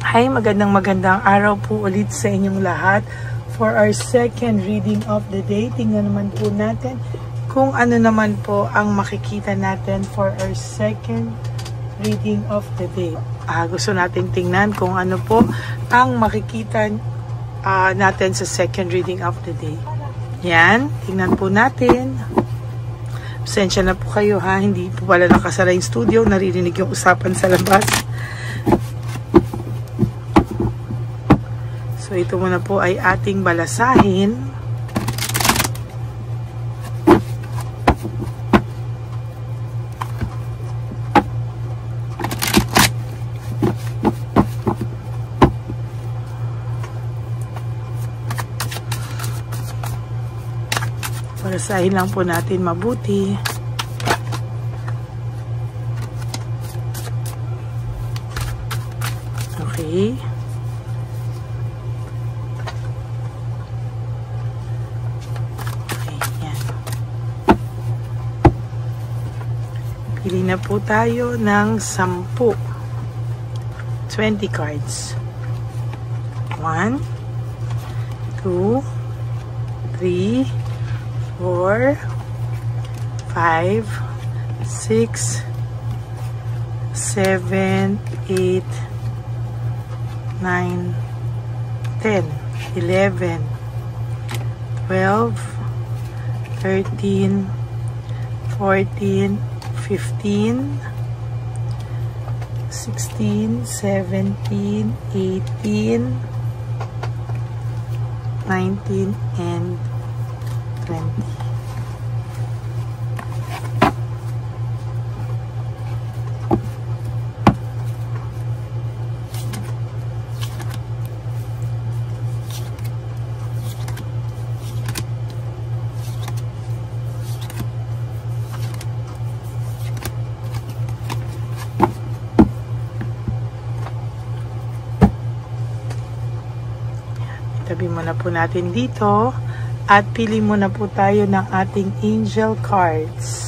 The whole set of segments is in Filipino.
Hi, magandang araw po ulit sa inyong lahat. For our second reading of the day, tingnan naman po natin kung ano naman po ang makikita natin for our second reading of the day. Gusto natin tingnan kung ano po ang makikita natin sa second reading of the day. Yan, tingnan po natin. Pasensya na po kayo ha, hindi po pala nakasara yung studio, naririnig yung usapan sa labas. So ito muna po ay ating balasahin. Balasahin lang po natin mabuti. Okay. Pili na po tayo ng 10. 20 cards. 1, 2, 3, 4, 5, 6, 7, 8, 9, 10, 11, 12, 13, 14, 15, 16, 17, 18, 19, and 20. Tabi muna po natin dito at pili muna po tayo ng ating angel cards.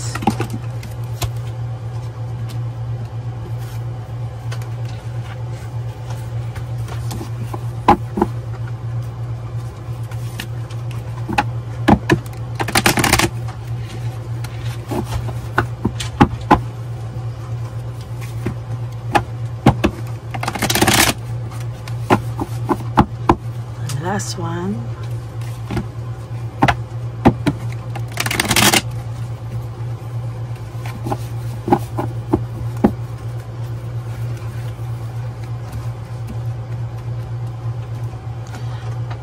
Last one.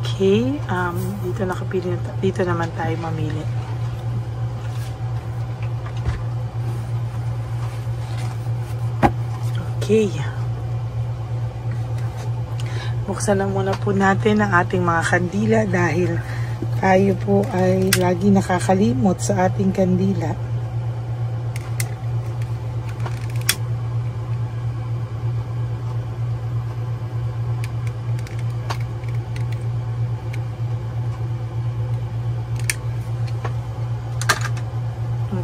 Okay, dito nakapili, dito naman tayo mamili. Okay. Buksan lang muna po natin ang ating mga kandila dahil tayo po ay lagi nakakalimot sa ating kandila.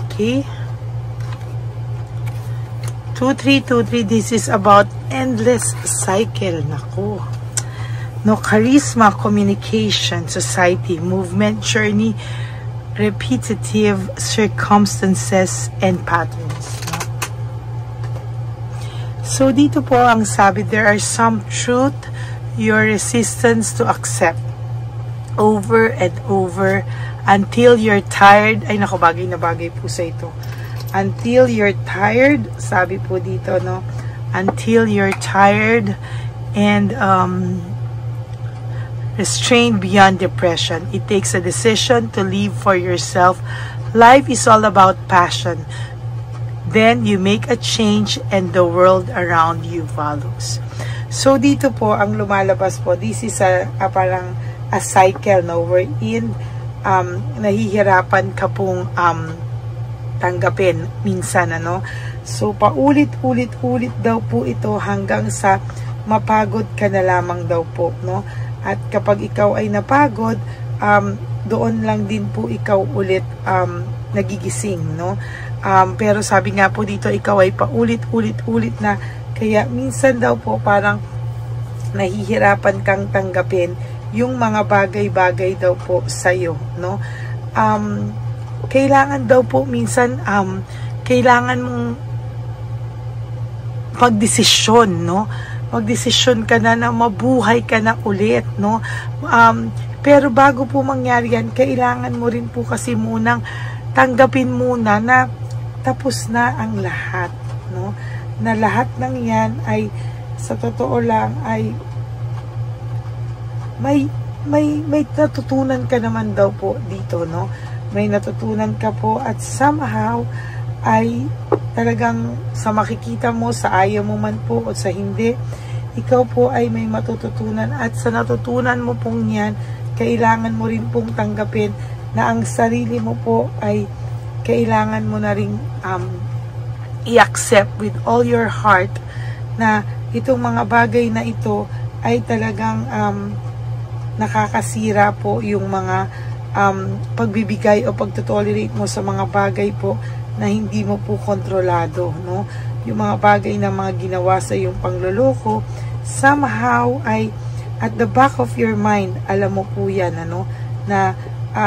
Okay. 2323, this is about endless cycle. Naku. No, charisma, communication, society, movement, journey, repetitive circumstances, and patterns. No? So, dito po ang sabi, there are some truth, your resistance to accept over and over until you're tired. Ay, naku, bagay na bagay po sa ito. Until you're tired, sabi po dito, no? Until you're tired and, restrained beyond depression. It takes a decision to live for yourself. Life is all about passion. Then you make a change and the world around you follows. So dito po ang lumalabas po, this is parang a cycle, no, wherein nahihirapan ka pong tanggapin minsan, ano. So paulit-ulit daw po ito hanggang sa mapagod ka na lamang daw po, no. At kapag ikaw ay napagod, doon lang din po ikaw ulit nagigising, no? Pero sabi nga po dito, ikaw ay paulit-ulit na, kaya minsan daw po parang nahihirapan kang tanggapin yung mga bagay-bagay daw po sa'yo, no? Kailangan daw po minsan, kailangan mong magdesisyon, no? Magdesisyon ka na mabuhay ka na ulit, no? Pero bago po mangyari yan, kailangan mo rin po kasi munang tanggapin muna na tapos na ang lahat, no? Na lahat ng yan ay sa totoo lang ay may natutunan ka naman daw po dito, no? May natutunan ka po at somehow ay talagang sa makikita mo, sa ayaw mo man po o sa hindi, ikaw po ay may matututunan at sa natutunan mo pong yan, kailangan mo rin pong tanggapin na ang sarili mo po ay kailangan mo na rin i-accept with all your heart na itong mga bagay na ito ay talagang nakakasira po yung mga pagbibigay o pagtotolerate mo sa mga bagay po na hindi mo po kontrolado, no? Yung mga bagay na mga ginawa sa yung pangloloko, somehow ay at the back of your mind, alam mo po yan, ano? Na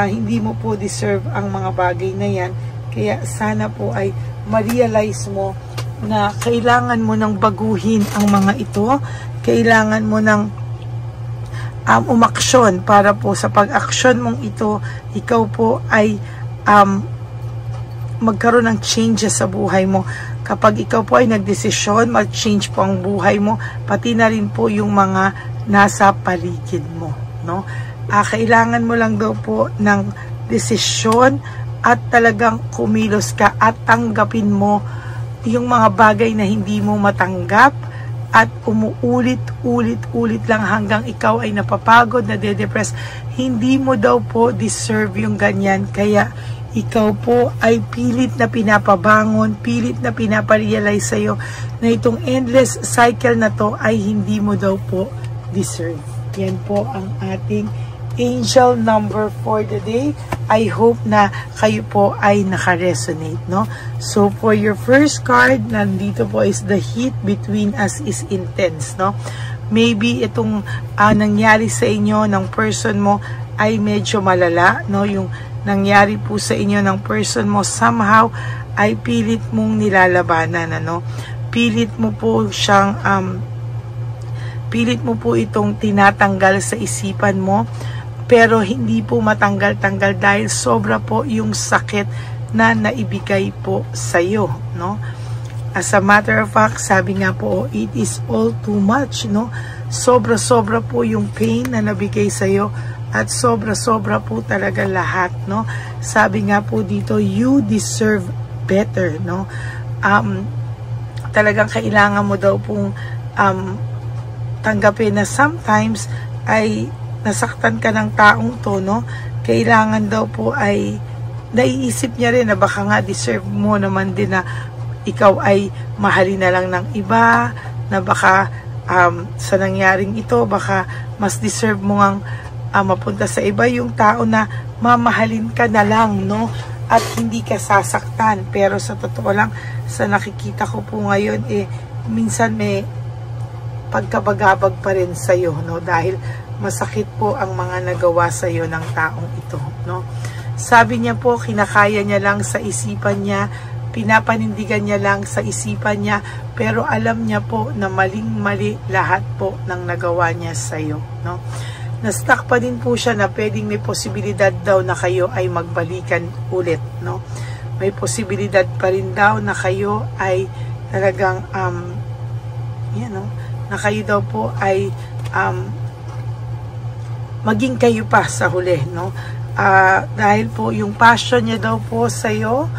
hindi mo po deserve ang mga bagay na yan. Kaya sana po ay ma-realize mo na kailangan mo nang baguhin ang mga ito. Kailangan mo nang umaksyon para po sa pag-aksyon mong ito, ikaw po ay magkaroon ng changes sa buhay mo. Kapag ikaw po ay nagdesisyon, mag-change po ang buhay mo, pati na rin po yung mga nasa paligid mo, no? Kailangan mo lang daw po ng desisyon at talagang kumilos ka at tanggapin mo yung mga bagay na hindi mo matanggap at umuulit-ulit lang hanggang ikaw ay napapagod, nade-depress. Hindi mo daw po deserve yung ganyan. Kaya ikaw po ay pilit na pinapabangon, pilit na pinaparealize sa'yo na itong endless cycle na to ay hindi mo daw po deserve. Yan po ang ating angel number for the day. I hope na kayo po ay naka-resonate, no? So, for your first card, nandito po is the heat between us is intense, no? Maybe itong nangyari sa inyo ng person mo ay medyo malala, no? Yung nangyari po sa inyo ng person mo, somehow ay pilit mong nilalabanan, ano? Pilit mo po siyang, pilit mo po itong tinatanggal sa isipan mo, pero hindi po matanggal-tanggal dahil sobra po yung sakit na naibigay po sa iyo, no? As a matter of fact, sabi nga po, it is all too much, no? Sobra-sobra po yung pain na nabigay sa iyo at sobra-sobra po talaga lahat, no? Sabi nga po dito, you deserve better, no? Talagang kailangan mo daw pong tanggapin na sometimes ay nasaktan ka ng taong to, no? Kailangan daw po ay naiisip niya rin na baka nga deserve mo naman din na ikaw ay mahalin na lang ng iba, na baka sa nangyaring ito, baka mas deserve mo ngang mapunta sa iba yung tao na mamahalin ka na lang, no? At hindi ka sasaktan. Pero sa totoo lang, sa nakikita ko po ngayon, minsan may pagkabagabag pa rin sa'yo, no? Dahil masakit po ang mga nagawa sa iyo ng taong ito, no? Sabi niya po, kinakaya niya lang sa isipan niya, pinapanindigan niya lang sa isipan niya, pero alam niya po na maling-mali lahat po ng nagawa niya sa iyo, no? Na-stuck pa din po siya na pwedeng may posibilidad daw na kayo ay magbalikan ulit, no? May posibilidad pa rin daw na kayo ay talagang no? Na kayo daw po ay maging kayo pa sa huli, no? Dahil po yung passion niya daw po sa iyo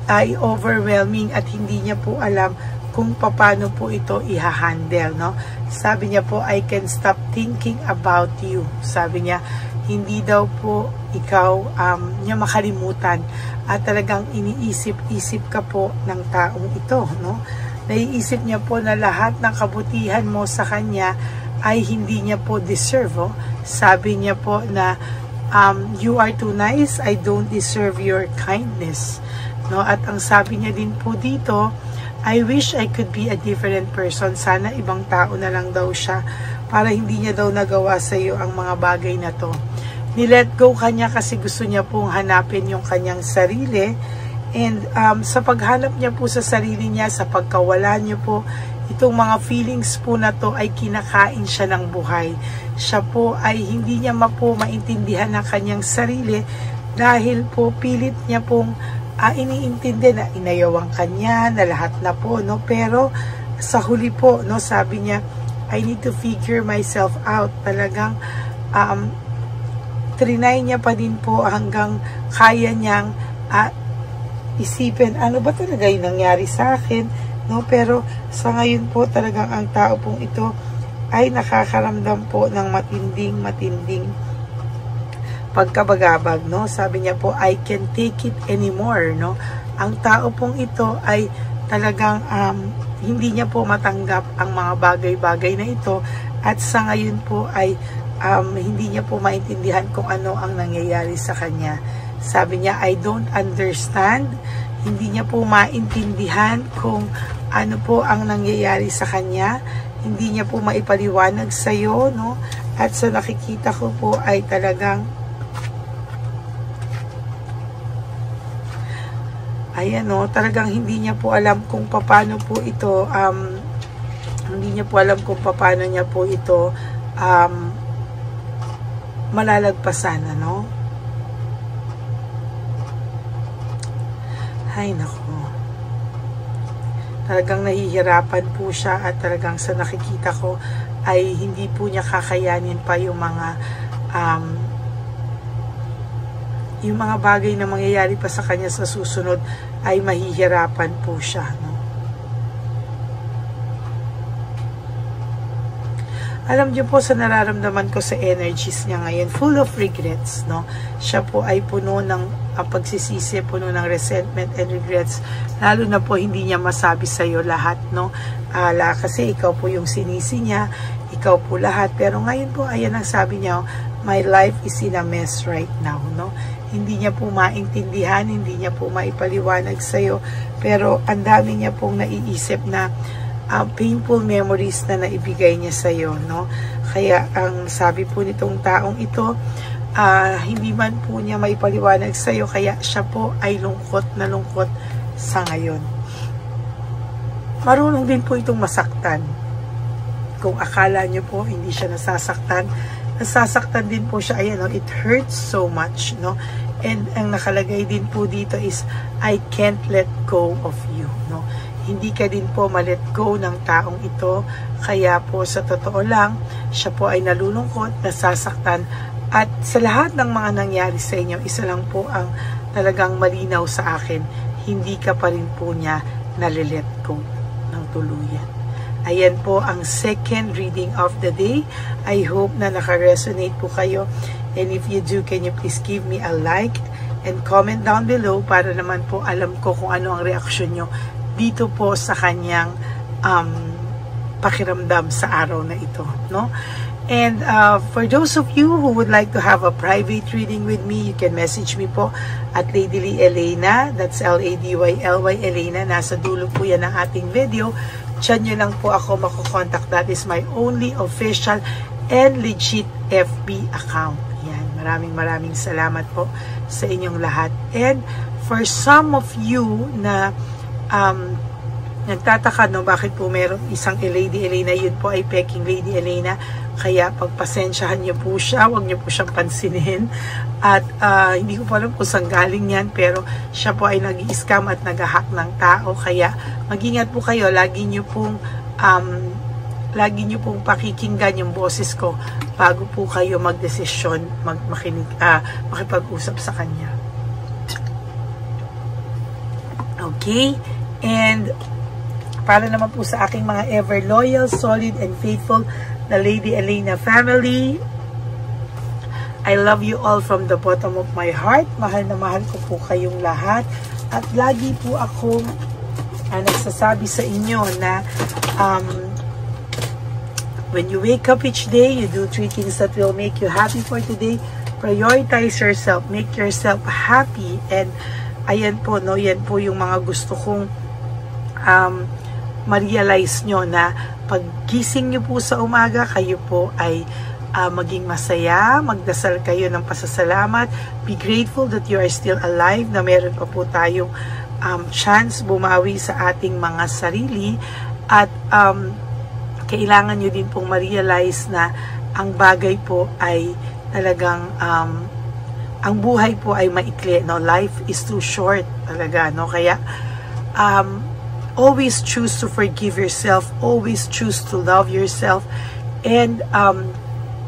ay overwhelming at hindi niya po alam kung paano po ito i-handle, no? Sabi niya po, I can stop thinking about you. Sabi niya, hindi daw po ikaw niya makalimutan at talagang iniisip-isip ka po ng taong ito, no? Naiisip niya po na lahat ng kabutihan mo sa kanya ay hindi niya po deserve, oh. Sabi niya po na you are too nice, I don't deserve your kindness, no? At ang sabi niya din po dito, I wish I could be a different person. Sana ibang tao na lang daw siya. para hindi niya daw nagawa sa iyo ang mga bagay na to. Nilet go kanya kasi gusto niya pong hanapin yung kanyang sarili. And sa paghanap niya po sa sarili niya, sa pagkawala niyo po, itong mga feelings po na to ay kinakain siya ng buhay. Siya po ay hindi niya maintindihan ang kanyang sarili dahil po pilit niya pong iniintindi na inayawang kanya, na lahat na po, no? Pero sa huli po, no, sabi niya, I need to figure myself out. Talagang trinay niya pa din po hanggang kaya niyang isipin, ano ba talaga yung nangyari sa akin, no? Pero sa ngayon po talagang ang tao pong ito ay nakakaramdam po ng matinding pagkabagabag, no? Sabi niya po, I can't take it anymore, no? Ang tao pong ito ay talagang hindi niya po matanggap ang mga bagay-bagay na ito, at sa ngayon po ay hindi niya po maintindihan kung ano ang nangyayari sa kanya. Sabi niya, I don't understand. Hindi niya po maintindihan kung ano po ang nangyayari sa kanya. Hindi niya po maipaliwanag sa iyo, no? At sa nakikita ko po ay talagang ayan, no, talagang hindi niya po alam kung paano po ito hindi niya po alam kung paano niya po ito malalagpasan, ano? Ay, naku. Talagang nahihirapan po siya, at talagang sa nakikita ko ay hindi po niya kakayanin pa yung mga bagay na mangyayari pa sa kanya sa susunod, ay mahihirapan po siya, no? Alam niyo po, sa nararamdaman ko sa energies niya ngayon, full of regrets, no? Siya po ay puno ng pagsisisi, puno ng resentment and regrets, lalo na po hindi niya masabi sa iyo lahat, no? Kasi ikaw po yung sinisi niya, ikaw po lahat. Pero ngayon po, ayan ang sabi niya, my life is in a mess right now, no? Hindi niya po maintindihan, hindi niya po maipaliwanag sa iyo, pero ang dami niya pong naiisip na painful memories na naibigay niya sa iyo, no? Kaya ang sabi po nitong taong ito, hindi man po niya maipaliwanag sa iyo, kaya siya po ay lungkot na lungkot sa ngayon. Marunong din po itong masaktan. Kung akala niyo po hindi siya nasasaktan din po siya. Ayan, no? It hurts so much, no? And ang nakalagay din po dito is, I can't let go of you, no? Hindi ka din po ma-let go ng taong ito. Kaya po sa totoo lang, siya po ay nalulungkot, nasasaktan, at sa lahat ng mga nangyari sa inyo, isa lang po ang talagang malinaw sa akin, hindi ka pa rin po niya nalilet go ng tuluyan. Ayan po ang second reading of the day. I hope na naka-resonate po kayo. And if you do, can you please give me a like and comment down below para naman po alam ko kung ano ang reaksyon nyo dito po sa kanyang pakiramdam sa araw na ito, no? And for those of you who would like to have a private reading with me, you can message me po at Lady Lee Elena. That's L-A-D-Y-L-Y Elena. Nasa dulo po yan ng ating video. Diyan nyo lang po ako makukontak. That is my only official and legit FB account. Yan. Maraming salamat po sa inyong lahat. And for some of you na nagtataka, no, bakit po meron isang Lady Elena, yun po ay peking Lady Elena. Kaya pagpasensyahan niyo po siya, huwag niyo po siyang pansinin. At hindi ko po alam kung saan galing yan, pero siya po ay nag-i-scam at nag-hack ng tao. Kaya mag-ingat po kayo, lagi niyo pong pakikinggan yung boses ko bago po kayo magdesisyon, makipag-usap sa kanya. Okay? And para naman po sa aking mga ever loyal, solid, and faithful na Lady Elena family, I love you all from the bottom of my heart. Mahal na mahal ko po kayong lahat. At lagi po akong nagsasabi sa inyo na when you wake up each day, you do 3 things that will make you happy for today. Prioritize yourself. Make yourself happy. And ayan po, no, yan po yung mga gusto kong ma-realize nyo na paggising nyo po sa umaga, kayo po ay maging masaya, magdasal kayo ng pasasalamat, be grateful that you are still alive, na meron pa po tayong chance bumawi sa ating mga sarili, at kailangan nyo din pong ma-realize na ang bagay po ay talagang ang buhay po ay maikli, no? Life is too short talaga, no? Kaya always choose to forgive yourself, always choose to love yourself, and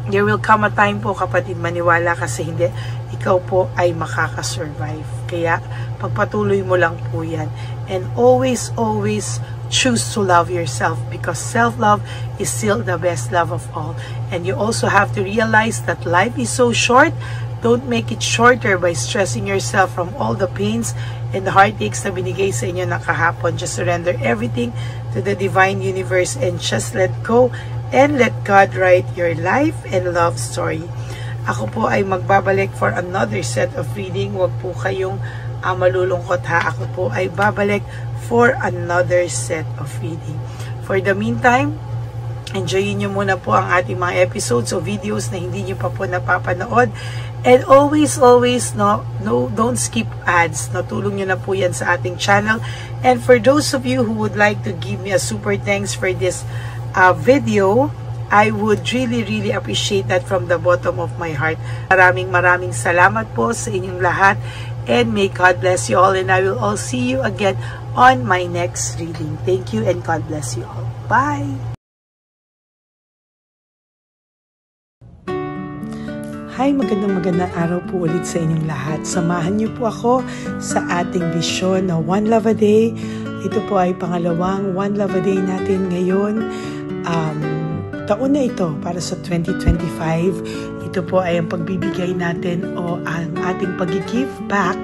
there will come a time po, kapatid, maniwala kasi hindi, ikaw po ay makakasurvive. Kaya pagpatuloy mo lang po yan, and always choose to love yourself, because self-love is still the best love of all. And you also have to realize that life is so short. Don't make it shorter by stressing yourself from all the pains and the heartaches na binigay sa inyo na kahapon. Just surrender everything to the divine universe and just let go and let God write your life and love story. Ako po ay magbabalik for another set of reading. Huwag po kayong malulungkot, ha. Ako po ay babalik for another set of reading. For the meantime, enjoyin nyo muna po ang ating mga episodes o videos na hindi nyo pa po napapanood. And always, don't skip ads. No, tulong nyo na po yan sa ating channel. And for those of you who would like to give me a super thanks for this video, I would really appreciate that from the bottom of my heart. Maraming salamat po sa inyong lahat. And may God bless you all. And I will all see you again on my next reading. Thank you and God bless you all. Bye! Hi, magandang araw po ulit sa inyong lahat. Samahan niyo po ako sa ating vision na One Love a Day. Ito po ay pangalawang One Love a Day natin ngayon. Taon na ito para sa 2025. Ito po ay ang pagbibigay natin o ang ating pag-give back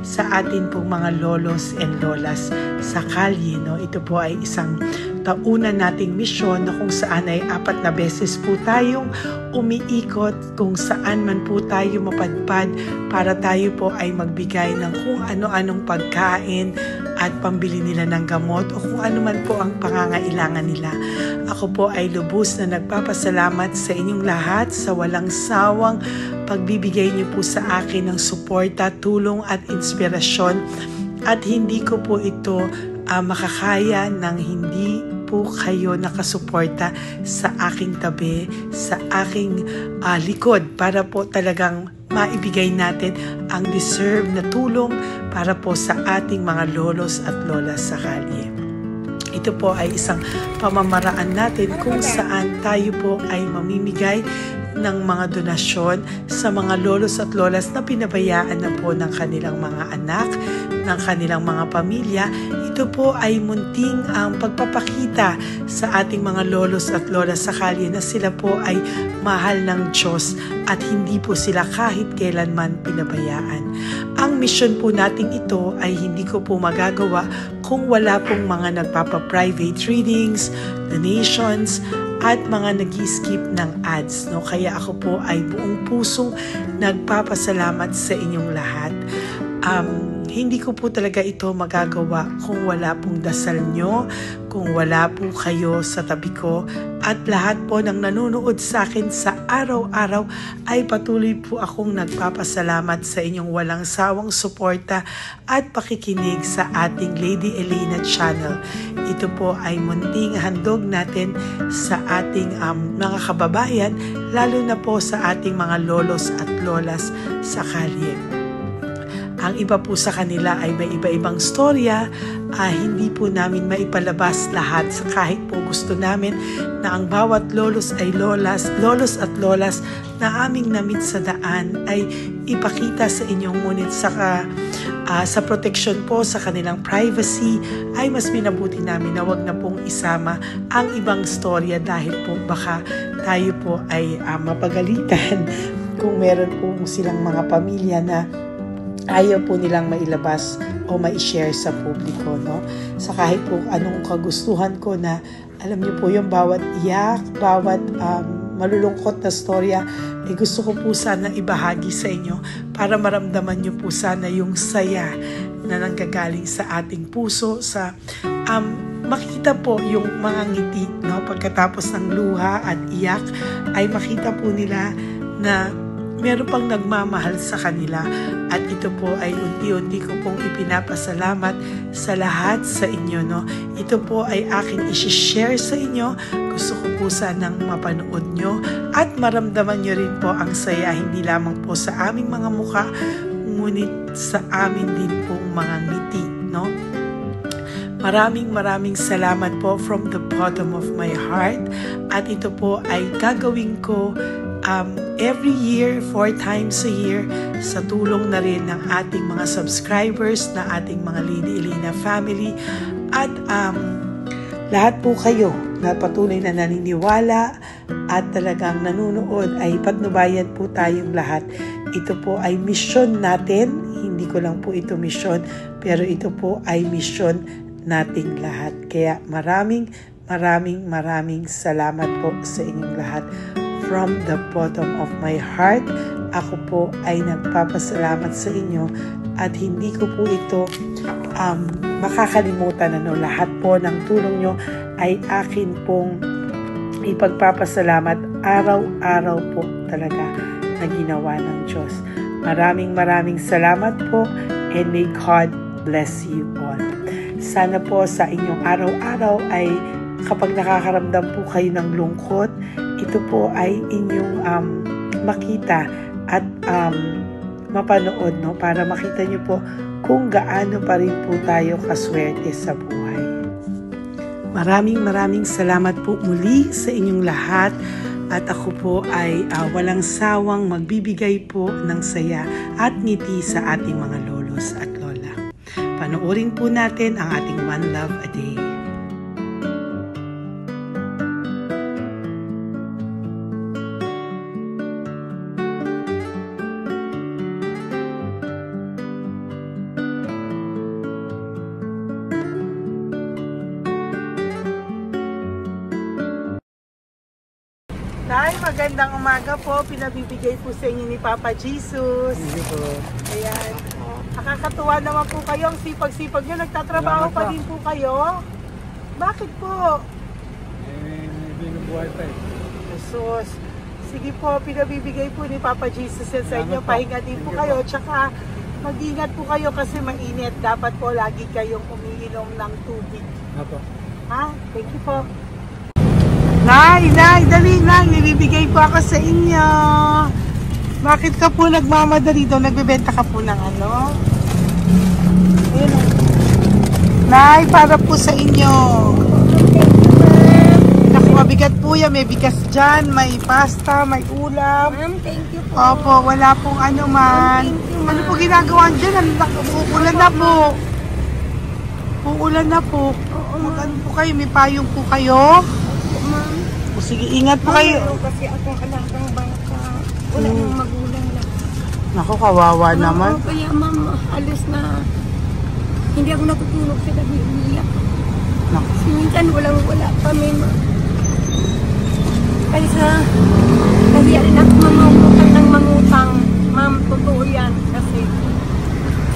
sa atin pong mga lolos and lolas sa kalye. No? Ito po ay isang taunan nating misyon na kung saan ay 4 na beses po tayong umiikot kung saan man po tayo mapadpad para tayo po ay magbigay ng kung ano-anong pagkain at pambili nila ng gamot o kung ano man po ang pangangailangan nila. Ako po ay lubos na nagpapasalamat sa inyong lahat sa walang sawang pagbibigay niyo po sa akin ng suporta, tulong at inspirasyon, at hindi ko po ito makakaya ng hindi po kayo nakasuporta sa aking tabi, sa aking likod, para po talagang maibigay natin ang deserve na tulong para po sa ating mga lolos at lolas sa kalye. Ito po ay isang pamamaraan natin kung saan tayo po ay mamimigay ng mga donasyon sa mga lolos at lolas na pinabayaan na po ng kanilang mga anak, ng kanilang mga pamilya. Ito po ay munting ang pagpapakita sa ating mga lolos at lolas sa kalye na sila po ay mahal ng Diyos at hindi po sila kahit kailanman pinabayaan. Ang mission po nating ito ay hindi ko po magagawa kung wala pong mga nagpapa-private readings, donations, at mga nag-skip ng ads. No? Kaya ako po ay buong pusong nagpapasalamat sa inyong lahat. Hindi ko po talaga ito magagawa kung wala pong dasal nyo, kung wala po kayo sa tabi ko, at lahat po ng nanonood sa akin sa araw-araw ay patuloy po akong nagpapasalamat sa inyong walang sawang suporta at pakikinig sa ating Lady Elena channel. Ito po ay munting handog natin sa ating mga kababayan, lalo na po sa ating mga lolos at lolas sa kalye. Ang iba po sa kanila ay may iba-ibang storya, hindi po namin maipalabas lahat kahit po gusto namin na ang bawat lolos at lolas na aming namit sa daan ay ipakita sa inyong, ngunit sa protection po sa kanilang privacy ay mas minabuti namin na wag na pong isama ang ibang storya dahil po baka tayo po ay mapagalitan kung meron po silang mga pamilya na ayaw po nilang mailabas o ma-share sa publiko, no? Sa kahit po anong kagustuhan ko na, alam niyo po yung bawat iyak, bawat malulungkot na storya, gusto ko po sana ibahagi sa inyo para maramdaman niyo po sana yung saya na nanggagaling sa ating puso, sa makita po yung mga ngiti, no? Pagkatapos ng luha at iyak, ay makita po nila na meron pang nagmamahal sa kanila. At ito po ay unti-unti ko pong ipinapasalamat sa lahat sa inyo, no? Ito po ay aking isi-share sa inyo. Gusto ko po sanang mapanood nyo at maramdaman nyo rin po ang saya, hindi lamang po sa aming mga muka, ngunit sa amin din pong mga ngiti, no? Maraming salamat po from the bottom of my heart. At ito po ay gagawin ko every year, 4 times a year, sa tulong na rin ng ating mga subscribers, na ating mga Lady Elena family, at lahat po kayo na patuloy na naniniwala at talagang nanunood, ay patnubayan po tayong lahat. Ito po ay mission natin, hindi ko lang po ito mission, pero ito po ay mission nating lahat. Kaya maraming salamat po sa inyong lahat. From the bottom of my heart, ako po ay nagpapasalamat sa inyo at hindi ko po ito makakalimutan. Lahat po ng tulong nyo ay akin pong ipagpapasalamat araw-araw po talaga na ginawa ng Diyos. Maraming salamat po, and may God bless you all. Sana po sa inyong araw-araw ay kapag nakakaramdam po kayo ng lungkot, ito po ay inyong makita at mapanood, no? Para makita nyo po kung gaano pa rin po tayo kaswerte sa buhay. Maraming salamat po muli sa inyong lahat. At ako po ay walang sawang magbibigay po ng saya at ngiti sa ating mga lolos at lola. Panoorin po natin ang ating One Love a Day. Nay, magandang umaga po. Pinabibigay po sa inyo ni Papa Jesus. Hindi po. Ayan. Nakakatuwa naman po kayo. Ang sipag-sipag nyo. Nagtatrabaho pa din po kayo. Bakit po? Binubuhay pa eh. Jesus. Sige po, pinabibigay po ni Papa Jesus sa inyo. Pahinga din po kayo. Tsaka mag-ingat po kayo kasi mainit. Dapat po lagi kayong umiinom ng tubig. Apo. Ha? Thank you po. Nay, dali lang. Nilibigay po ako sa inyo. Bakit ka po nagmamadali daw? Nagbebenta ka po ng ano? Ayun. Nay, para po sa inyo. Naku, mabigat po yan. May bigas dyan, may pasta, may ulam. Ma'am, thank you po. Opo, wala pong ano man. Ano po ginagawa dyan? Uulan na po. Uulan na po. Mag-ano po kayo? May payong po kayo? Ma'am. O sige, ingat po kayo. Kasi akong alagang bata. Wala nang magulang lang. Naku, kawawa naman. Kaya ma'am, halos na hindi ako natutulog sa gabi. Umiyak. Naku. Minsan wala kami ma'am. Kaya sa nahiya rin ako mamangutang ng mangutang. Ma'am, totoo yan. Kasi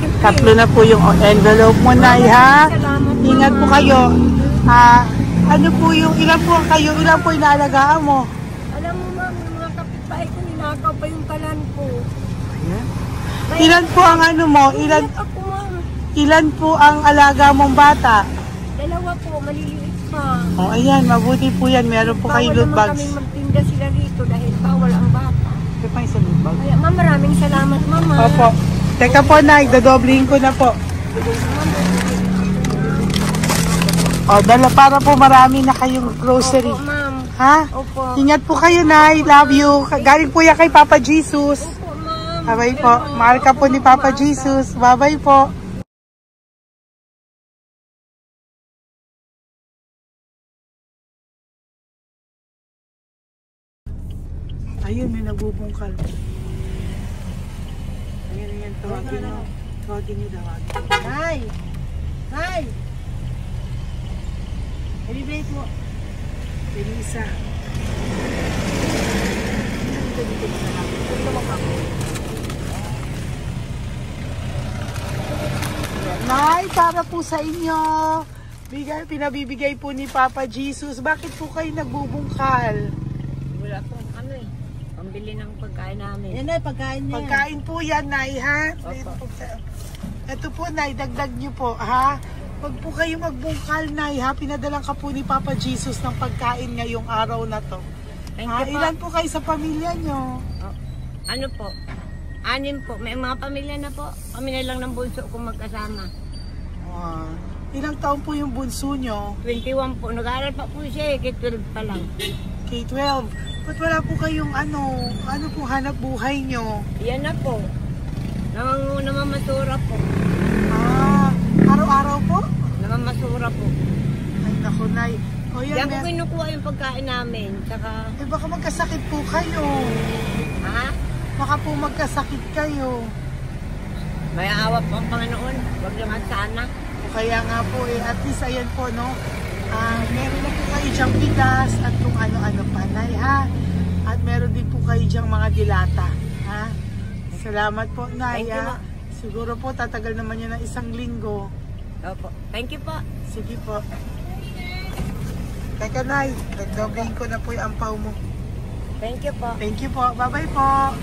siyempre, 3 na po yung envelope mo, Nay, ha? salamat, Ingat po Mama. kayo. Ano po yung, ilan po kayo, ilan po inaalagaan mo? Alam mo ma'am, yung mga kapitbahay ko, ninakaw pa yung kalan ko. Ayan. Ilan po ang ano mo? Ilan, Umiyak ako ma'am. ilan po ang alaga mong bata? 2 po, maliliit pa. O, ayan, mabuti po yan. Meron po kayo loot Bawal naman bags. kami magtinda sila rito dahil bawal ang bata. Ito pa yung sa loot bag. Kaya ma'am, maraming salamat mama. Opo. Teka po, Nay, dodoblihin ko na po. O, dala para po marami na kayong grocery. Opo ma'am. Ha? Opo. Ingat po kayo, Nay. Love you. Galing po yan kay Papa Jesus. Opo ma'am. Bye-bye po. Mahal ka po ni Papa Jesus. Bye-bye po. Ayun, may nagbubungkal. Ayan, tawagin nyo. Tawagin nyo daw. Nay! Nay! Ibibigay po. Elisa. Nay, para po sa inyo. Pinabibigay po ni Papa Jesus. Bakit po kayo nagbubungkal? Wala po pambili ng pagkain namin. Yan ay pagkain niya. Pagkain po yan, Nay, ha? Ito po, Nay, dagdag nyo po, ha? Huwag po kayo magbungkal, Nay, ha? Pinadalang ka po ni Papa Jesus ng pagkain ngayong araw na to. Thank you po. Ilan po kayo sa pamilya nyo? Ano po? 6 po. May mga pamilya na po. Kami na lang ng bunso kung magkasama. Ilang taon po yung bunso nyo? 21 po. Nag-aaral pa po siya eh. K-12 pa lang. K-12. Ba't wala po kayong ano po hanap buhay nyo? Yan na po. Namamasura po. Araw-araw po? Namamasura po. Ay, naku, Nay. Diyan ko kinukuha yung pagkain namin. Saka... baka magkasakit po kayo. Ha? Baka po magkasakit kayo. May awa po ang Panginoon. Huwag naman sana. Kaya nga po at least ayan po, no? Meron na po kayo diyang bigas at kung ano-ano pa, Nay, ha? At meron din po kayo diyang mga dilata, ha? Salamat po, Nay, ha? Siguro po tatagal naman yun ng 1 linggo. Opo. Thank you po. Sige po. Teka, Nay, nagdobling ko na po yung ampaw mo. Thank you po. Thank you po. Bye-bye po.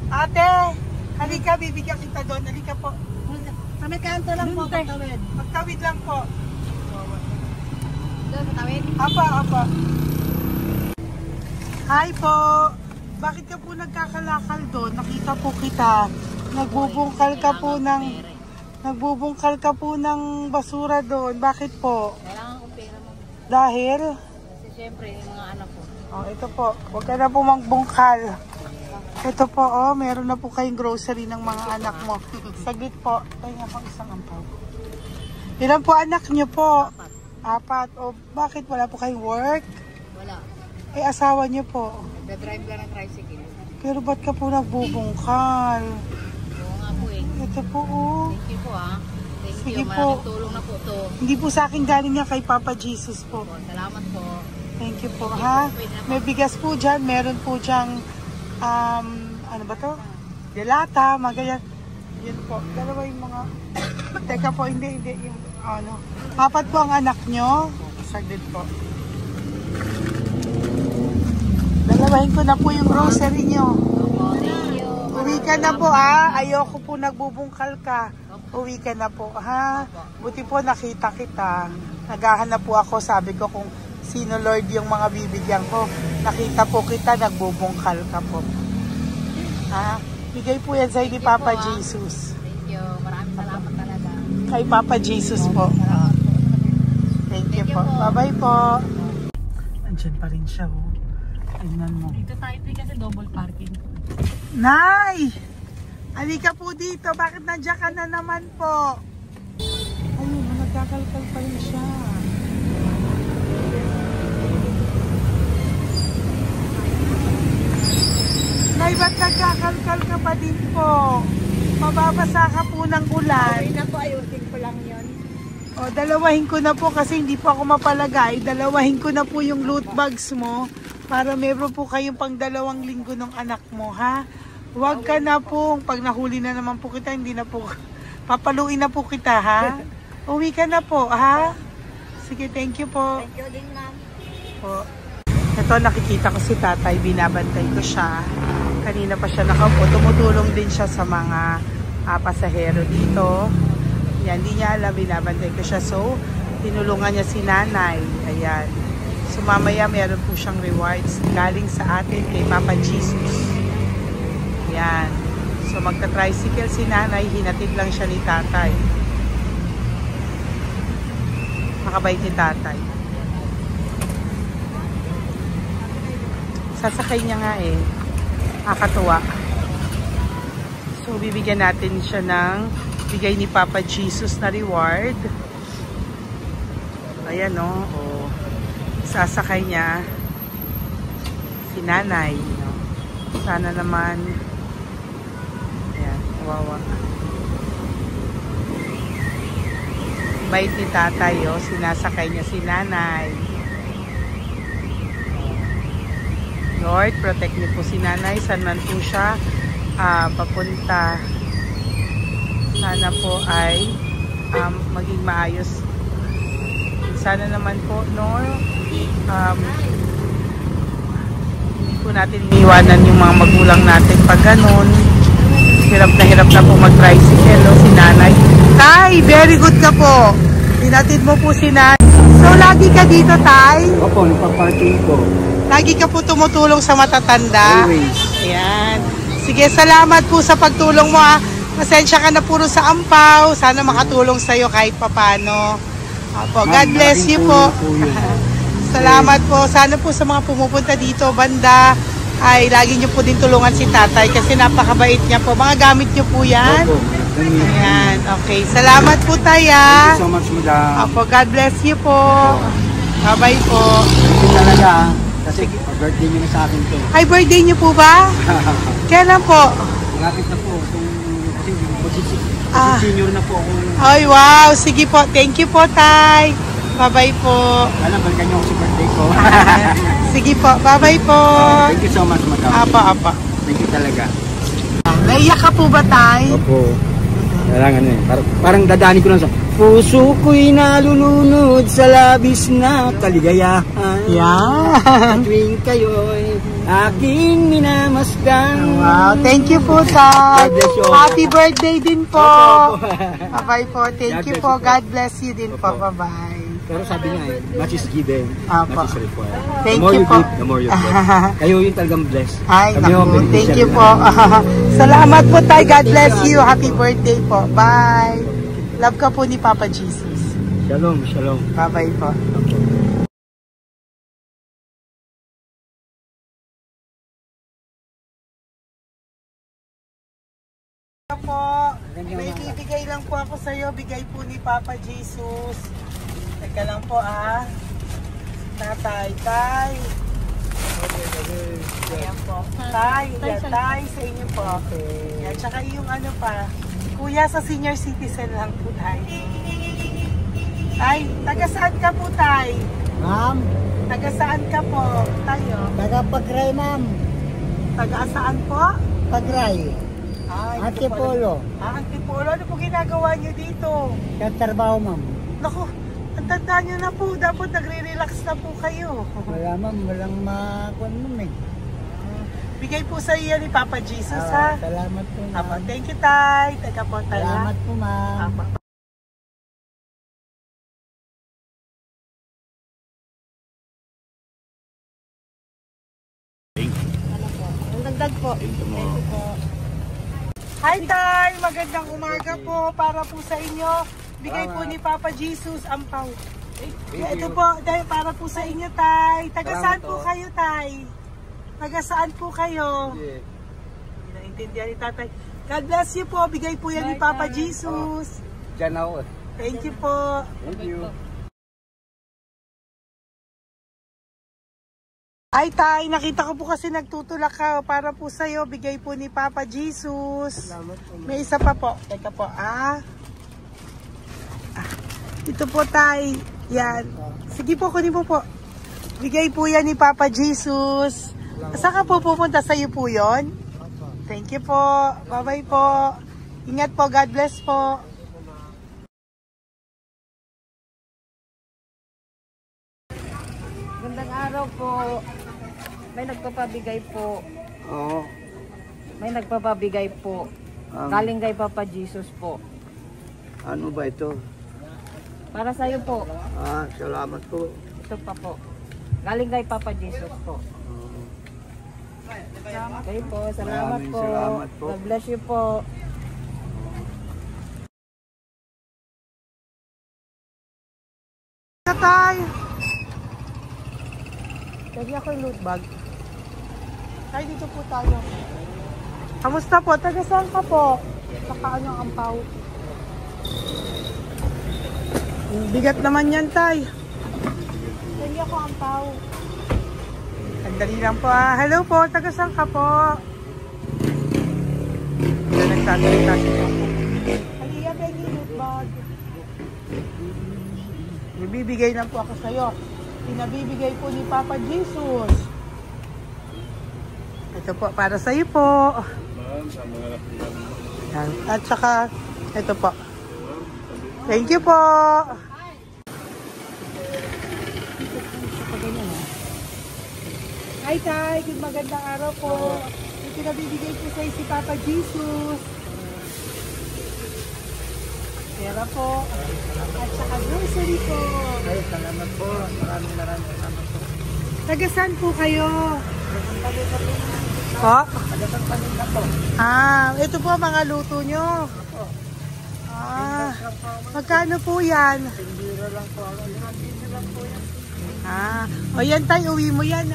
Ate, halika, bibigyan kita doon. Halika po. Sa may kanto lang po, pagtawid. Magtawid lang po. Doon, pagtawid? Apa. Hi po. Bakit ka po nagkakalakal doon? Nakita po kita. Nagbubungkal ka po ng basura doon. Bakit po? Kailangan ko pera mo. Dahil? Kasi syempre, yung mga anak ko. Ito po. Huwag ka na po magbungkal. Ito po, meron na po kayong grocery ng mga anak mo. Saglit po. Tayo nga pang isang ampaw. Ilan po anak nyo po? 4. Bakit wala po kayong work? Wala. Asawa nyo po? Nagda-drive lang ng tricycle. Pero ba't ka po nagbubungkal? Oo nga po eh. Ito po, Thank you po Thank Sige you. po. Maraming tulong na po to. Hindi po sa akin galing nga kay Papa Jesus po. Salamat po. Thank you po, ha? May bigas po dyan. Meron po dyang, ano ba to? Delata, magayan. Yun po. Dalawa yung mga... Teka po, hindi. Yung, 4 po ang anak nyo. Saglit po. Dalawahin ko na po yung grocery nyo. Uwi ka na po, ha? Ayoko po nagbubungkal ka. Uwi ka na po, ha? Buti po nakita kita. Naghahanap po ako, sabi ko kung sino Lord yung mga bibigyan ko. Nakita po kita, nagbubungkal ka po. Ha? Bigay po yan sa ni Papa Jesus. Thank you. Maraming salamat talaga. Kay Papa Jesus po. Thank you po. Bye-bye po. Andyan pa rin siya, oh. Tingnan mo. Dito tayo kasi double parking. Nay! Halika po dito. Bakit nandiyan ka na naman po? Ayun, nagkakalkal pa rin siya. Nay, ba't nagkakalkal ka pa din po? Mababasa ka po ng ulan. Okay na po, ayusin ko lang yun. Dalawahin ko na po kasi hindi po ako mapalagay. Dalawahin ko na po yung loot bags mo para meron po kayong pang 2 linggo ng anak mo, ha? Huwag ka na po. Pag nahuli na naman po kita, hindi na po. Papaluin na po kita, ha? Uwi ka na po, ha? Sige, thank you po. Thank you din, ma'am. Po. Ito, nakikita ko si tatay. Binabantay ko siya. Kanina pa siya nakaupo. Tumutulong din siya sa mga pasahero dito. Yan, hindi niya alam. Binabantay ko siya. So, tinulungan niya si nanay. Ayan. So, mamaya meron po siyang rewards galing sa atin kay Papa Jesus. Yan. So, magta-tricycle si nanay. Hinatid lang siya ni tatay. Makabait ni tatay. Sasakay niya nga eh. Nakakatuwa. So, bibigyan natin siya ng bigay ni Papa Jesus na reward. Ayan, no? O, sasakay niya si nanay. No? Sana naman ayan, wawa. Bait ni tatay, oh. Sinasakay niya si nanay. Lord, protect niyo po si nanay. Saan man po siya papunta. Sana po ay maging maayos. Sana naman po, no, hindi po natin iniwanan yung mga magulang natin pag ganun. Hirap na po mag-tricycle, no, si nanay. Tay, very good ka po. Tinatid mo po si nanay. So, lagi ka dito, Tay? Opo, nagpa-parking ko. Lagi ka po tumutulong sa matatanda? Always. Ayan. Sige, salamat po sa pagtulong mo, ha. Pasensya ka na puro sa ampaw. Sana makatulong sa'yo kahit papano. Opo, God bless you po. Salamat po. Sana po sa mga pumupunta dito, banda, ay lagi nyo po din tulungan si tatay kasi napakabait niya po. Mga gamit nyo po yan. Opo. Ayan, okay. Salamat po, Taya. Thank you so much, madam. Opo, God bless you po. Bye-bye po. Thank you talaga. Kasi birthday niyo na sa akin to. Ay, birthday niyo po ba? Kailan po? Malapit na po. Kasi senior na po ako. Ay, wow. Sige po. Thank you po, Tay. Bye-bye po. Alam, balikan niyo ako sa birthday ko. Sige po. Bye-bye po. Thank you so much, madam. Apa. Thank you talaga. Naiyak ka po ba, Tay? Opo. Kailangan parang dadaanin ko lang sa puso ko'y nalulunod sa labis na kaligayahan. Yan. Tuwing kayo'y aking minamasdan. Wow. Thank you po, Tay. God bless you. Happy birthday din po. Opo. Bye-bye po. Thank you po. God bless you din po. Bye-bye. Pero sabi nga much is given, Opo. much is required. Thank The more you you po. give, the more you get. Kayo yung talagang blessed. Ay, Kami yung naku. Thank beneficiary you po. lang. Salamat po, Tay. God bless you. Happy birthday po. Bye. Love ka po ni Papa Jesus. Shalom, shalom. Bye-bye po. Po, may bibigay lang po ako sa iyo. Bigay po ni Papa Jesus. Teka lang po, Tatay, Tay. Ayan po. Tay, Tay, sa inyo po. Yan, tsaka yung ano pa. Kuya, sa senior citizen lang po, Tay. Tay, taga saan ka po, Tay? Ma'am, Taga saan ka po, tayo? taga Pagray, ma'am. Taga saan po? Pagray. Ay, Antipolo. Antipolo. Ano po ginagawa niyo dito? Katrabaho, ma'am. Naku, ang tanda niyo na po. Dapat nagre-relax na po kayo. Wala, ma'am. Walang makuan, ma'am, eh. Bigay po sa iyo ni Papa Jesus, ha? Salamat po, Apa, ma'am. thank you, Tay. Teka po, Tay. Salamat po, ma'am. Apa. Ang dagdag po. Thank you po. Hi, Tay! Magandang umaga po para po sa inyo. Bigay po ni Papa Jesus ang pau. Ito po, Tay, para po sa inyo, Tay. Taga saan po kayo, Tay? Taga saan po kayo? Hindi naintindihan ni Tatay. God bless you po. Bigay po yan ni Papa Jesus. Diyan ako. Thank you po. Thank you. Ay, Tay, nakita ko po kasi nagtutulak ka para po sa'yo. Bigay po ni Papa Jesus. May isa pa po. Teka po, Ito po, Tay. Yan. Sige po, kunin po po. Bigay po yan ni Papa Jesus. Saan ka po pupunta? Sa'yo po yun? Thank you po. Bye-bye po. Ingat po. God bless po. Gandang araw po. May nagpapabigay po. Oo. May nagpapabigay po. Galing kay Papa Jesus po. Ano ba ito? Para sa'yo po. Salamat po. Ito pa po. Galing kay Papa Jesus po. Okay po. Salamat Maraming po. salamat po. God bless you po. Tay! Lagi ako yung loot bag. Tay, dito po tayo. Kamusta po? Taga saan ka po? Saka ano ang ampaw? Bigat naman yan, Tay. Lagi ako ang ampaw. Sandali lang po, Hello po, taga saan ka po? Yan, nagsasalita siya. Halika, Peggy, loot bag. Bibigay lang po ako sa'yo. Pinabibigay po ni Papa Jesus. Ito po, para sa iyo po. Yan. At saka, ito po. Thank you po. Hi, Tay. Good magandang araw po. Yung pinabibigay po sa si Papa Jesus. Pera po. At saka grocery po. Ay, salamat po. Maraming salamat po. Taga saan po kayo? Po? Ito po mga luto nyo. Magkano po yan? O yan tayo, uwi mo yan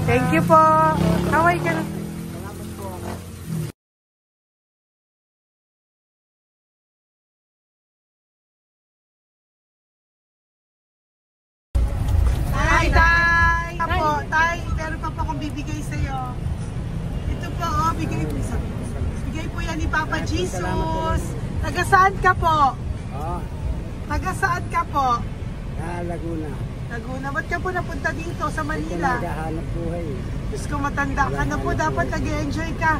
Thank you po. Kaway ka na. Tay, meron pa po akong bibigay sa'yo. Ito po, bigay po yan ni Papa Jesus. Taga saan ka po? Taga saan ka po? Laguna. Laguna. Ba't ka po napunta dito sa Manila? Naghahanap buhay. Diyos ko, matanda ka na po. Dapat nag-enjoy ka.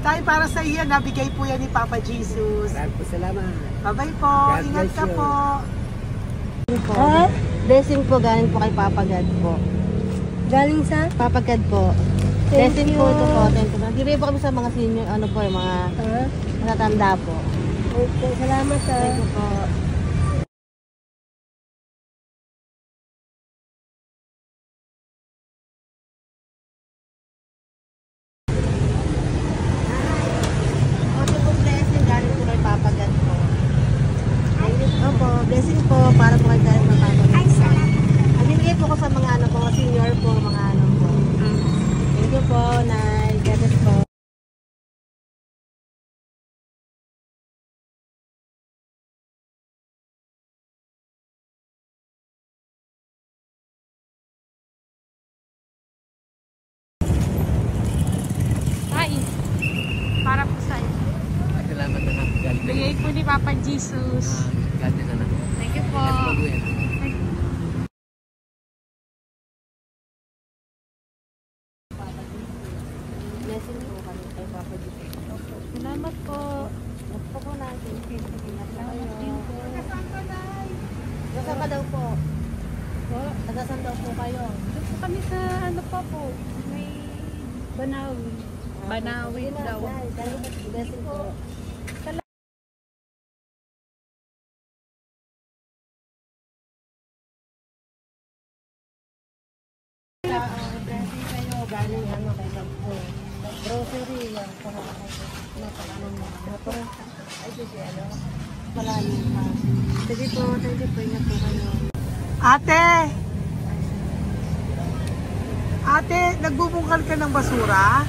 Tay, para sa iyo, nabigay po yan ni Papa Jesus. Maraming po salamat. Bye-bye po. Ingat ka po. Blessing po galing po kay Papa God po. Galing sa? Papa God po. Blessing po ito po. Thank you. Nagbibigay po kami sa mga senior, yung mga matatanda po. Okay, salamat Thank you po. Okay po, blessing galing po kay Papa God po. Opo, blessing po para po kay galing kay Papa God. Nagbibigay po ko sa mga mga senior po, mga po. Thank you po, Nay. God bless po. Para po sa'yo. Salamat na. Bigay po ni Papa Jesus. Gati na. Thank you po. Blessing po kami kay Papa Jesus. Salamat po. Gusto po natin. Salamat din po. Nasaan ka daw po? Po. Nasaan daw po kayo? Doon po kami sa ano pa po. May Banawi. Banawi daw. Blessing po. Blessing kayo. Galing kay Lampo. Grocery yan. Ay, sige, malalim pa. Sige po, thank you po. Ingat po kayo. Ate, nagbubungkal ka ng basura?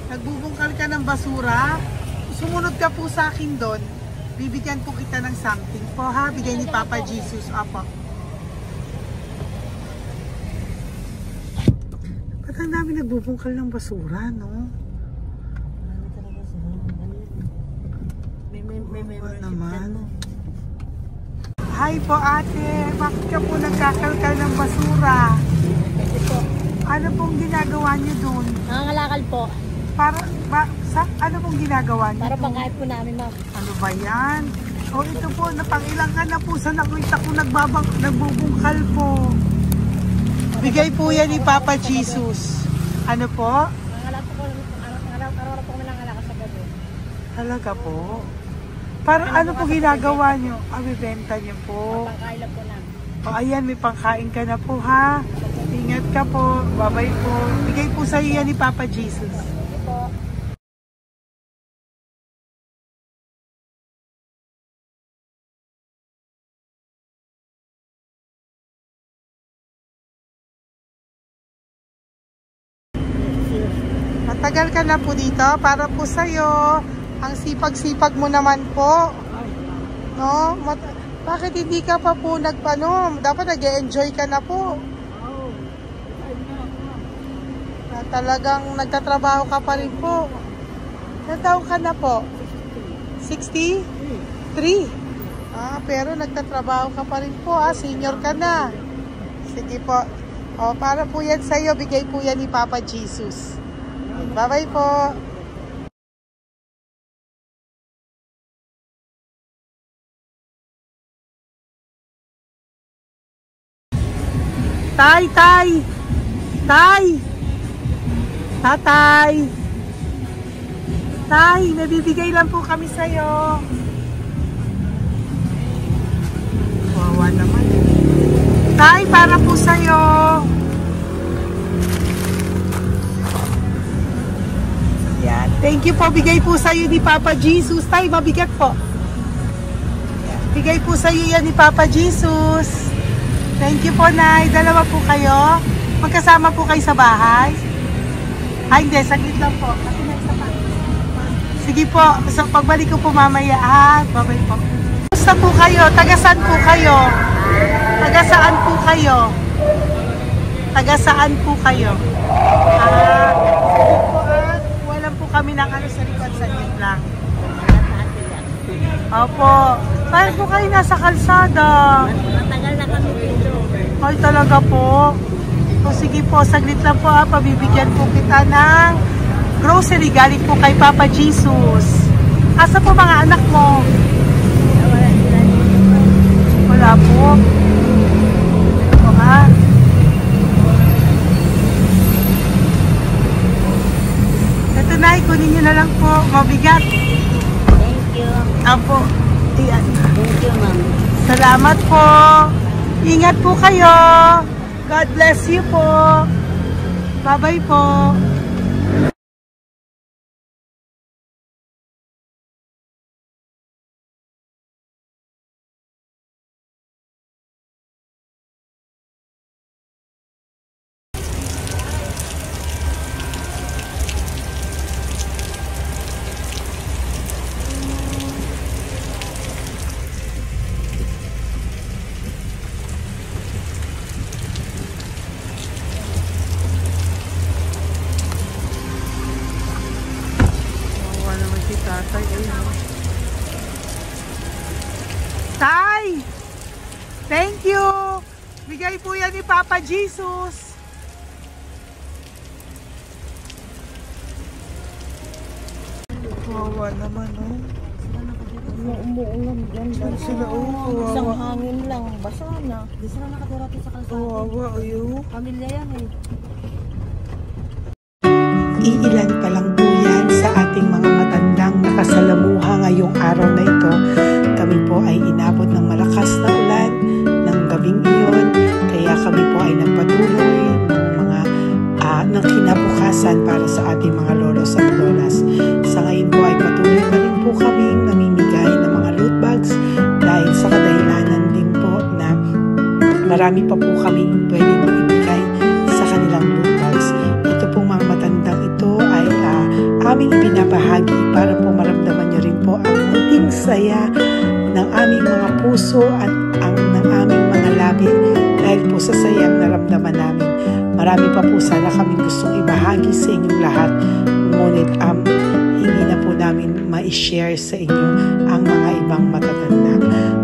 Nagbubungkal ka ng basura? Sumunod ka po sa akin doon. Bibigyan po kita ng something po ha. Bigay ni Papa Jesus. Apo. Ba't ang dami nagbubungkal ng basura, no? May naman. Hi po ate. Bakit ka po nagkakalkal ng basura? Ano pong ginagawa niyo doon? Nangangalakal po. Ano pong ginagawa niyo? Para pangkain po namin, ma'am. Ano ba yan? O ito po, napangilang ka na po sa nakita ko nagbubungkal po. Bigay po yan ni Papa Jesus. Ano po? Nangangalakal po araw-araw po kami nangangalakal sa gabi. Talaga po? Para ano po ginagawa niyo? Bibenta niyo po. Pangkain lang po namin. O ayan, may pangkain ka na po ha. Ingat ka po. Bye-bye po. Bigay po sa iyo ni Papa Jesus. Sige po. Matagal ka na po dito para po sa iyo. Ang sipag-sipag mo naman po. No? Bakit hindi ka pa po nagpano? Dapat nag-e-enjoy ka na po. Talagang nagtatrabaho ka pa rin po. Ilang taon ka na po? 63? Pero nagtatrabaho ka pa rin po, senior ka na. Sige po. Para po yan sa'yo, bigay po yan ni Papa Jesus. Bye-bye po. Tay! Tatay! Tay, nabibigay lang po kami sa'yo. Wawa naman. Tay, para po sa'yo. Yan. Thank you po. Bigay po sa'yo ni Papa Jesus. Tay, mabigat po. Yan. Bigay po sa'yo yan ni Papa Jesus. Thank you po, Nay. Dalawa po kayo. Magkasama po kayo sa bahay. Hindi. Saglit lang po. Kasi may isa pa. Sige po. So, pagbalik ko po mamaya. Bye-bye po. Kumusta po kayo? Taga-saan po kayo? Taga-saan po kayo? Taga-saan po kayo? Sige po, walang po kami ng sa likod. Saglit lang. Opo. Paano po kayo nasa kalsada? Matagal na kami dito. Ay, talaga po. O sige po, saglit lang po pabibigyan po kita ng grocery galing po kay Papa Jesus. Asa po mga anak mo? Wala po. O Ito na, kunin nyo na lang po. Mabigat. Thank you. Apo. Ayan. Thank you, ma'am. Salamat po. Ingat po kayo. God bless you po. Bye-bye po. Tay! Thank you! Bigay po yan ni Papa Jesus. Wawa naman, Umuulan dyan. Sila, Isang hangin lang. Basa na. Di sila nakatira sa kalsada. Wawa, Pamilya yan eh. Iilan pa lang po yan sa ating mga matandang nakasalamuha ngayong araw na ito. Kami po ay inabot ng malakas na ulan ng gabing iyon. Kaya kami po ay nagpatuloy ng kinabukasan para sa ating mga lolos at lolas. Sa ngayon po ay patuloy pa rin po kaming namimigay ng mga loot bags dahil sa kadahilanan din po na marami pa po kaming pwedeng ibigay sa kanilang loot bags. Ito pong mga matandang ito ay aming ibinabahagi para po maramdaman nyo rin po ang munting saya ng aming mga puso at ng aming mga labi dahil po sa sayang naramdaman namin. Marami pa po sana kaming gustong ibahagi sa inyong lahat, ngunit hindi na po namin ma-share sa inyo ang mga ibang matatanda.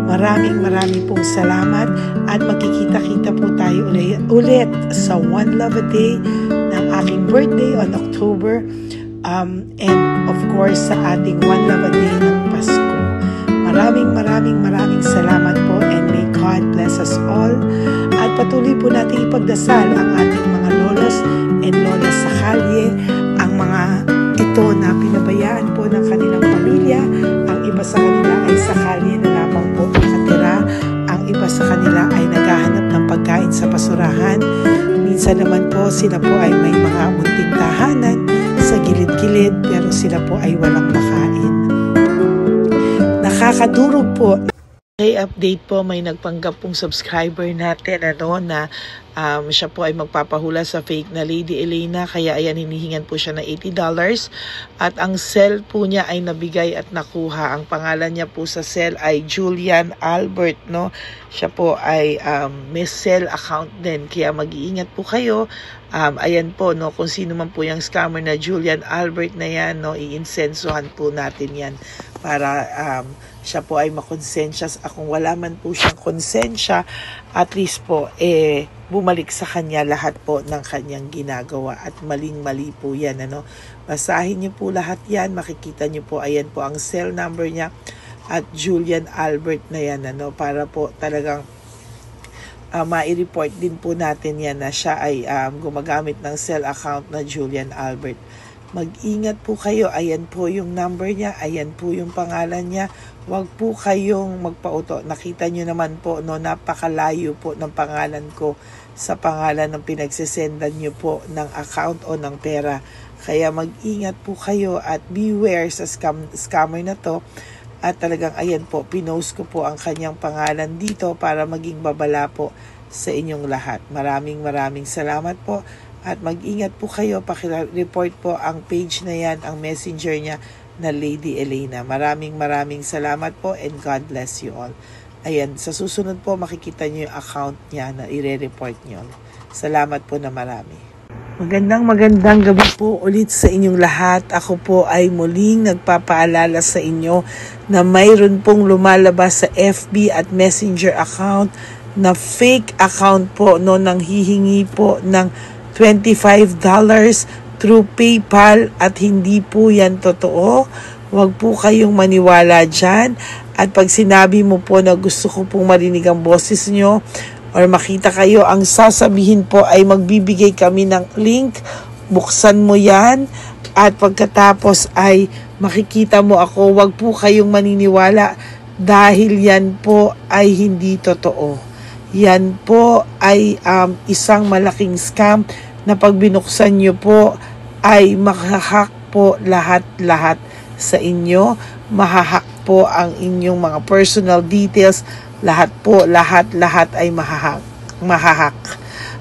Maraming pong salamat at magkikita-kita po tayo ulit sa One Love a Day ng aking birthday on October and of course sa ating One Love a Day ng Pasko. Maraming salamat po and may God bless us all. At patuloy po natin ipagdasal ang ating mga lolos and lolas sa kalye, ang mga ito na pinabayaan po ng kanilang pamilya. Ang iba sa kanila ay sa kalye na lamang po nakatira. Ang iba sa kanila ay naghahanap ng pagkain sa basurahan. Minsan naman po sila po ay may mga munting tahanan sa gilid-gilid pero sila po ay walang makain. Nakakadurog po. Okay, update po, may nagpanggap pong subscriber natin na siya po ay magpapahula sa fake na Lady Elena, kaya ayan, hinihingan po siya na $80 at ang cell po niya ay nabigay at nakuha. Ang pangalan niya po sa cell ay Julian Albert, no? Siya po ay may cell account din, kaya mag-iingat po kayo Ayan po, no, kung sino man po yung scammer na Julian Albert na yan, no, iinsensohan po natin yan para siya po ay makonsensya. Kung wala man po siyang konsensya, at least po, bumalik sa kanya lahat po ng kanyang ginagawa at maling-mali po yan, ano. Basahin niyo po lahat yan, makikita niyo po, ayan po ang cell number niya at Julian Albert na yan, ano, para po talagang ma-report din po natin yan na siya ay gumagamit ng cell account na Julian Albert. Mag-ingat po kayo, ayan po yung number niya, ayan po yung pangalan niya. Huwag po kayong magpauto. Nakita nyo naman po, no, napakalayo po ng pangalan ko sa pangalan ng pinagsesendan nyo po ng account o ng pera. Kaya mag-ingat po kayo at beware sa scammer na to. At talagang ayan po, pinost ko po ang kanyang pangalan dito para maging babala po sa inyong lahat. Maraming salamat po. At mag-ingat po kayo, pakireport po ang page na yan, ang messenger niya na Lady Elena. Maraming salamat po and God bless you all. Ayan, sa susunod po makikita niyo yung account niya na ire-report niyo. Salamat po na marami. Magandang gabi po ulit sa inyong lahat. Ako po ay muling nagpapaalala sa inyo na mayroon pong lumalabas sa FB at Messenger account na fake account po, no, nang hihingi po ng $25 through PayPal at hindi po yan totoo. Huwag po kayong maniwala dyan. At pag sinabi mo po na gusto ko pong marinig ang boses nyo or makita kayo, ang sasabihin po ay magbibigay kami ng link, buksan mo yan at pagkatapos ay makikita mo ako. Huwag po kayong maniniwala dahil yan po ay hindi totoo. Yan po ay isang malaking scam na pag binuksan nyo po ay mahahack po lahat sa inyo. Mahahack po ang inyong mga personal details. Lahat ay mahahack.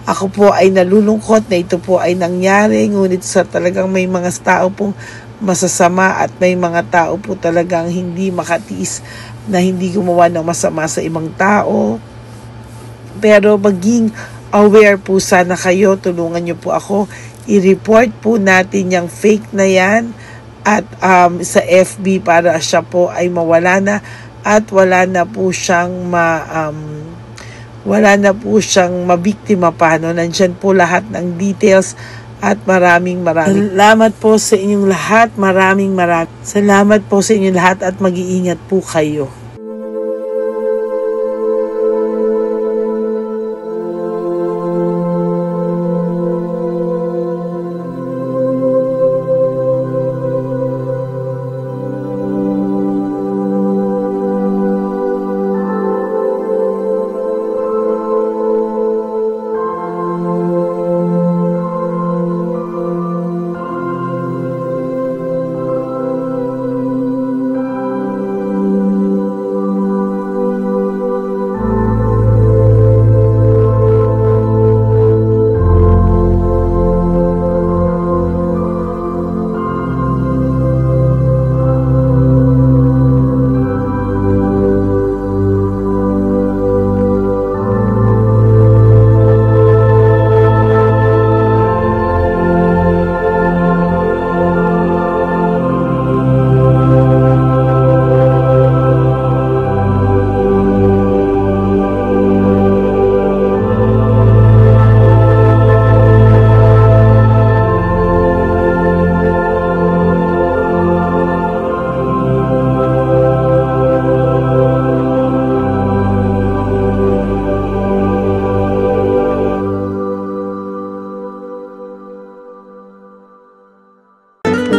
Ako po ay nalulungkot na ito po ay nangyari, ngunit sa talagang may mga tao pong masasama at may mga tao po talagang hindi makatiis na hindi gumawa ng masama sa ibang tao. Pero maging aware po sana kayo, tulungan niyo po ako, i-report po natin yung fake na yan at sa FB para siya po ay mawala na at wala na po siyang mabiktima pa, no? Nandyan po lahat ng details at maraming salamat po sa inyong lahat. Maraming salamat po sa inyong lahat at mag-iingat po kayo.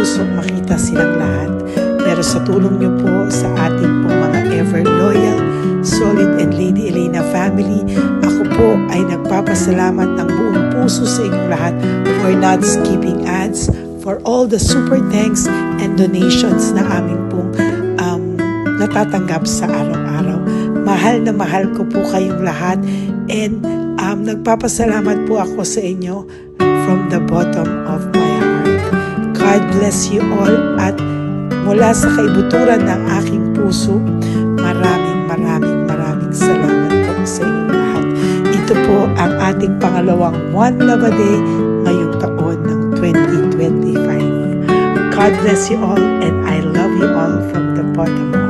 pusong makita silang lahat. Pero sa tulong niyo po sa ating pong mga ever loyal, solid and Lady Elena family, ako po ay nagpapasalamat ng buong puso sa inyong lahat for not skipping ads, for all the super thanks and donations na aming pong natatanggap sa araw-araw. Mahal na mahal ko po kayong lahat and nagpapasalamat po ako sa inyo from the bottom of my heart. God bless you all at mula sa kaibuturan ng aking puso, maraming salamat po sa inyong lahat. Ito po ang ating pangalawang One Love a Day ngayong taon ng 2025. God bless you all and I love you all from the bottom of